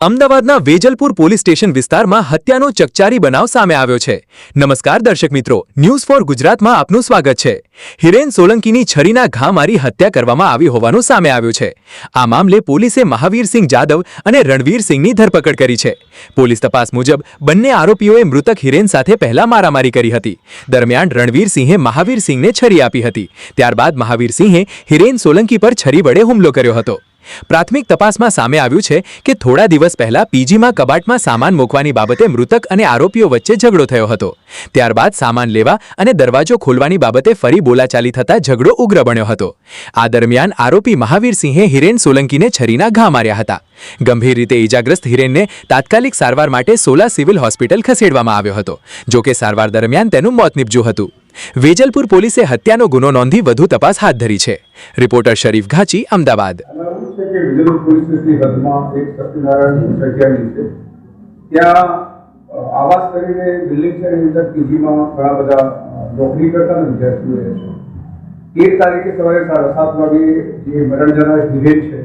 અમદાવાદના Vejalpur police station વિસ્તારમાં હત્યાનો ચકચારી બનાવ સામે આવ્યો છે। નમસ્કાર દર્શક મિત્રો, ન્યૂઝ ફોર ગુજરાતમાં આપનું સ્વાગત છે। હિરેન સોલંકીની છરીના ઘા મારી હત્યા કરવામાં આવી હોવાનું સામે આવ્યું છે। આ મામલે પોલીસે મહાવીરસિંહ જાદવ અને રણવીરસિંહની ધરપકડ કરી છે। પોલીસ તપાસ મુજબ બંને આરોપીઓએ મૃતક હિરેન સાથે પહેલા મારામારી કરી હતી। દરમિયાન રણવીરસિંહે મહાવીરસિંહને છરી આપી હતી। ત્યારબાદ મહાવીરસિંહે હિરેન સોલંકી પર છરી વડે હુમલો કર્યો હતો। પ્રાથમિક તપાસમાં સામે આવ્યું છે કે થોડા દિવસ પહેલા પીજીમાં કબાટમાં સામાન મૂકવાની બાબતે મૃતક અને આરોપીઓ વચ્ચે ઝઘડો થયો હતો। ત્યારબાદ સામાન લેવા અને દરવાજો ખોલવાની બાબતે ફરી બોલાચાલી થતા ઝઘડો ઉગ્ર બન્યો હતો। આ દરમિયાન આરોપી મહાવીરસિંહે હિરેન સોલંકીને છરીના ઘા માર્યા હતા। ગંભીર રીતે ઈજાગ્રસ્ત હિરેનને તાત્કાલિક સારવાર માટે સોલા સિવિલ હોસ્પિટલ ખસેડવામાં આવ્યો હતો। જોકે સારવાર દરમિયાન તેનું મોત નીપજ્યું હતું। વેજલપુર પોલીસે હત્યાનો ગુનો નોંધી વધુ તપાસ હાથ ધરી છે। રિપોર્ટર શરીફ ઘાચી, અમદાવાદ। વેજલપુર પોલીસ સ્ટેશનની હદમાં એક સત્યનારાયણ જગ્યાની છે, ત્યાં આવાસ કરીને બિલ્ડિંગ છે, એની અંદર પીજીમાં ઘણા બધા નોકરી કરતા વિદ્યાર્થીઓ રહે છે। 13 તારીખે સવારે 7:30 વાગે જે મરણ જનાર હિરેન છે,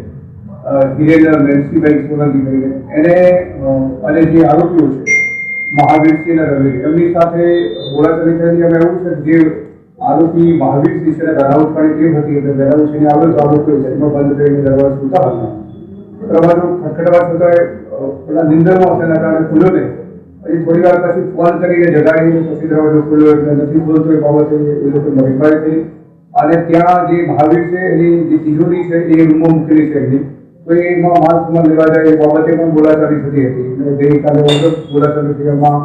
હિરેન મેન્સીબેન સોલંકી કરીને એને અને જે આરોપીઓ છે મહાવીરસિંહ અને રવિ, એમની સાથે બોલાચાલી થયેલી। અમે એવું છે જે આરોપી મહાવીરસિંહ છે વહેલા ઉઠવાની ટેવ હતી, એટલે વહેલા ઉઠીને આવ્યો તો આરોપીઓ ઘરમાં બંધ કરીને દરવાજો સુતા હતા। દરવાજો ખટખટાવા છતાં પેલા નિંદરમાં હશે એના કારણે ખુલ્યો નહીં। પછી થોડી વાર પછી ફોન કરીને જગાડીને પછી દરવાજો ખુલ્યો, એટલે નથી ખોલતો એ બાબતે એ લોકો મગજમારી થઈ। અને ત્યાં જે મહાવીર છે એની જે તિજોરી છે એ રૂમમાં મૂકેલી છે એમની, તો એમાં માલ સામાન લેવા જાય એ બાબતે પણ બોલાચાલી થતી હતી। એટલે ગઈકાલે બોલાચાલી થઈ, એમાં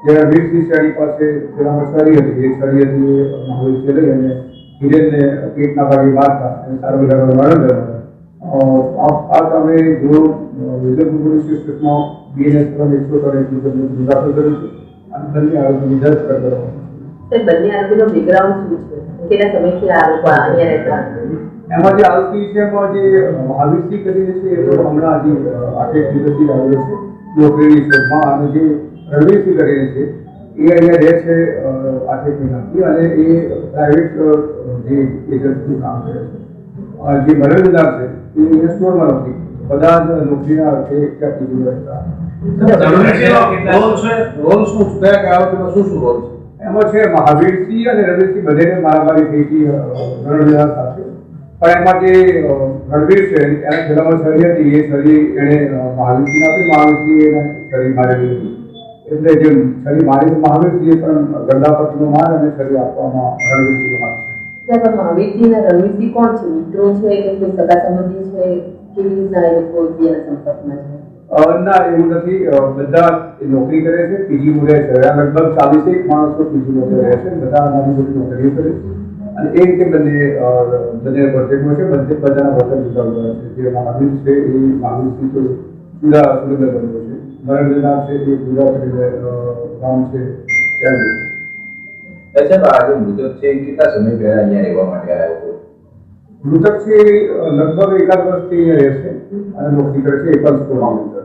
જ્યારે વીરસિંહ શેરી પાસે પેલામાં છરી હતી, એ છરી હતી એ મહાવીરસિંહ લઈ અને હિરેનને પેટના ભાગે મારતા અને સારવાર મરણ જતા। આ કામે જો વેજલપુર પોલીસ સ્ટેશનમાં BNS 173 મુજબ દાખલ કર્યું છે અને બંને આરોપીની ધરપકડ કરવામાં બંને આરોપીનો બેકગ્રાઉન્ડ શું છે, કેટલા સમયથી આરોપો અહીંયા રહેતા? એમાં જે આરોપી છે એમાં જે મહાવીરસિંહ કરીને છે એ તો હમણાં હજી 8 દિવસથી આવેલો છે નોકરીની શોધમાં, અને જે રણવીરસિંહ કરીને છે એ અહીંયા રહે છે 8 મહિનાથી, અને એ પ્રાઇવેટ જે એજન્ટનું કામ કરે છે। જે મરણદાર છે એ સ્ટોરમાં નથી, બધા જ નોકરીના અર્થે ત્યાં પીજી રહેતા। એમાં છે મહાવીરસિંહ અને રવિસિંહ બંનેને મારામારી થઈ હતી રણવીરદાર સાથે, પણ એમાં જે રણવીર છે એને પેલામાં છરી હતી, એ છરી એણે મહાવીરસિંહ આપી, મહાવીરસિંહ એને છરી મારેલી હતી। એટલે જે છરી મારી મહાવીરસિંહે પણ ગંદાપતિનો માર અને છરી આપવામાં રણવીરસિંહનો હાથ છે। મહાવીરસિંહ અને રણવીરસિંહ કોણ છે? મિત્રો છે કે કોઈ સગા સંબંધી છે? કેવી રીતના એ લોકો એકબીજાના સંપર્કમાં છે? ના, એવું નથી। બધા નોકરી કરે છે, પીજી રહે છે। લગભગ 40 માણસો પીજી રહે છે, બધા નાની મોટી નોકરીઓ કરે છે, અને એ રીતે બંને પ્રોજેક્ટમાં છે। બધાના વર્તન જુદા જુદા છે। જે મહાવીર છે એ મહાવીરસિંહ તો જુદા સુરેન્દ્ર બન્યો છે, મરણદાર છે એ જુદા ગામ છે ત્યાં છે। સાહેબ, આ જે મૃતક છે એ કેટલા સમય પહેલા અહીંયા રહેવા માટે આવ્યો? મૃતક છે લગભગ 1 વર્ષથી અહીંયા રહે છે અને નોકરી કરે છે એકલ સ્ટોરની અંદર।